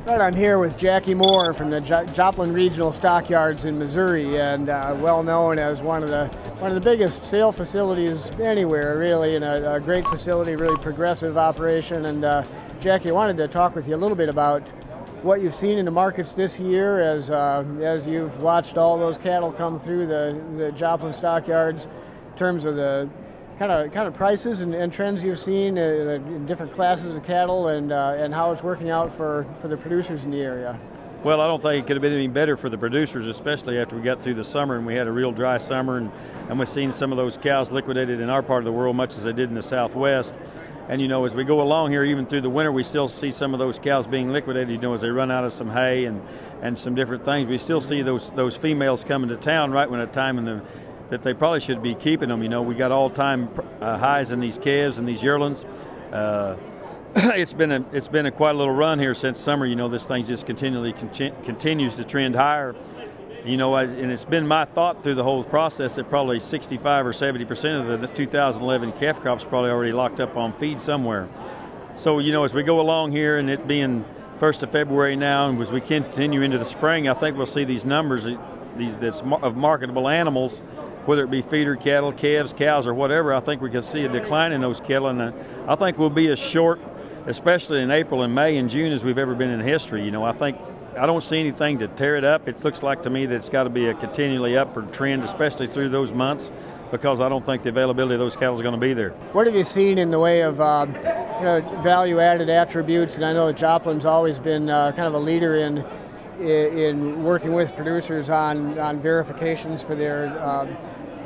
Right, I'm here with Jackie Moore from the Joplin Regional Stockyards in Missouri, and well known as one of the biggest sale facilities anywhere, really, and a great facility, really progressive operation. And Jackie, I wanted to talk with you a little bit about what you've seen in the markets this year as you've watched all those cattle come through the Joplin Stockyards, in terms of the kind of prices and trends you've seen in different classes of cattle, and how it's working out for the producers in the area. Well, I don't think it could have been any better for the producers, especially after we got through the summer and we had a real dry summer, and we've seen some of those cows liquidated in our part of the world much as they did in the Southwest. And, as we go along here, even through the winter, we still see some of those cows being liquidated, as they run out of some hay and some different things. We still see those females coming to town right when a time that they probably should be keeping them. We got all-time highs in these calves and these yearlings. It's been a quite a little run here since summer. This thing just continually continues to trend higher. And it's been my thought through the whole process that probably 65 or 70% of the 2011 calf crop's probably already locked up on feed somewhere. So, as we go along here, and it being 1st of February now, and as we continue into the spring, I think we'll see these numbers of marketable animals, whether it be feeder cattle, calves, cows, or whatever. I think we can see a decline in those cattle, and I think we'll be as short, especially in April and May and June, as we've ever been in history. I don't see anything to tear it up. It looks like to me that it's got to be a continually upward trend, especially through those months, because I don't think the availability of those cattle is going to be there. What have you seen in the way of value-added attributes? And I know that Joplin's always been kind of a leader in working with producers on verifications for their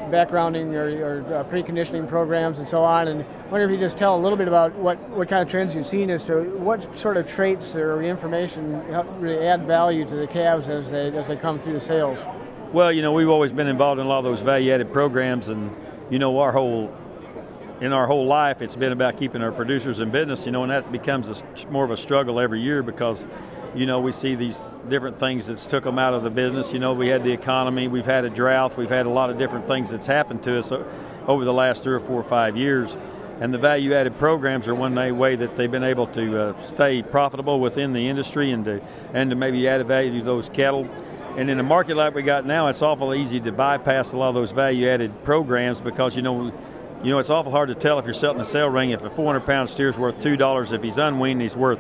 backgrounding or preconditioning programs and so on. And I wonder if you just tell a little bit about what kind of trends you've seen as to what sort of traits or information help really add value to the calves as they come through the sales. Well, we've always been involved in a lot of those value-added programs, and in our whole life, it's been about keeping our producers in business, and that becomes more of a struggle every year because, we see these different things that's took them out of the business. We had the economy, we've had a drought, we've had a lot of different things that's happened to us over the last 3 or 4 or 5 years. And the value-added programs are one way that they've been able to stay profitable within the industry and to maybe add value to those cattle. And in a market like we got now, it's awful easy to bypass a lot of those value-added programs because, it's awful hard to tell if you're selling a sale ring if a 400-pound steer's worth $2. If he's unweaned, he's worth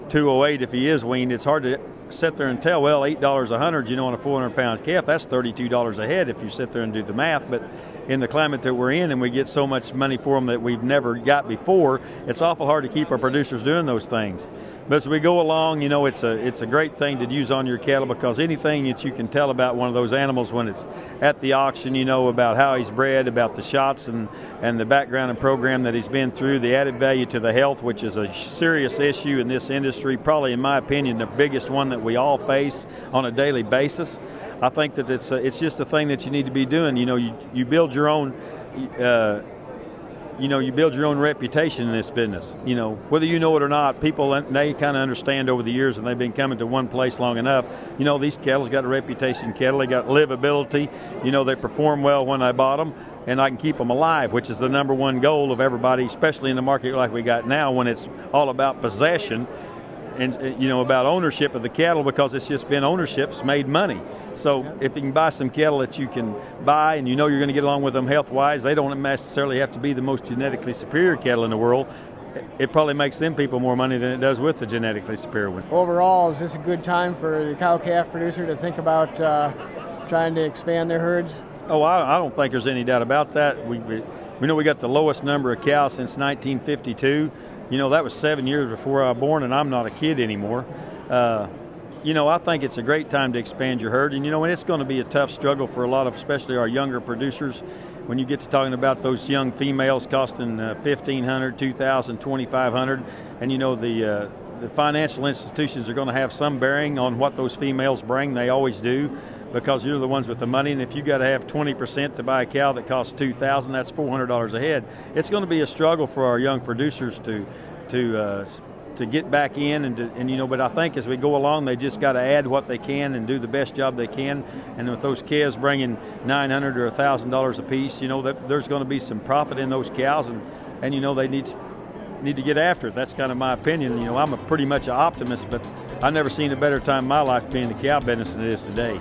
$2.08 if he is weaned. It's hard to sit there and tell, well, $8 a hundred, on a 400-pound calf, that's $32 a head if you sit there and do the math. But in the climate that we're in, and we get so much money for them that we've never got before, it's awful hard to keep our producers doing those things. But as we go along, it's a great thing to use on your cattle, because anything that you can tell about one of those animals when it's at the auction, about how he's bred, about the shots and the background and program that he's been through, the added value to the health, which is a serious issue in this industry, probably in my opinion the biggest one that we all face on a daily basis. I think that it's just a thing that you need to be doing. You build your own you build your own reputation in this business. Whether you know it or not, people, they kind of understand over the years, and they've been coming to one place long enough. These cattle's got a reputation cattle. They got livability. They perform well when I bought them, and I can keep them alive, which is the number one goal of everybody, especially in the market like we got now, when it's all about possession and about ownership of the cattle, because it's just been ownership's made money. So if you can buy some cattle that you can buy and you're going to get along with them health-wise, they don't necessarily have to be the most genetically superior cattle in the world. It probably makes them people more money than it does with the genetically superior one. Overall, is this a good time for the cow-calf producer to think about trying to expand their herds? Oh, I don't think there's any doubt about that. We know we got the lowest number of cows since 1952. That was 7 years before I was born, and I'm not a kid anymore. I think it's a great time to expand your herd. And, and it's going to be a tough struggle for a lot of, especially our younger producers, when you get to talking about those young females costing $1,500, $2,000, $2,500. And, the financial institutions are going to have some bearing on what those females bring. They always do, because you're the ones with the money. And if you got to have 20% to buy a cow that costs $2,000, that's $400 a head. It's going to be a struggle for our young producers to get back in but I think as we go along, they just got to add what they can and do the best job they can. And with those calves bringing $900 or $1,000 a piece, that there's going to be some profit in those cows, and they need need to get after it. That's kind of my opinion. You know, I'm pretty much an optimist, but I've never seen a better time in my life being in the cow business than it is today.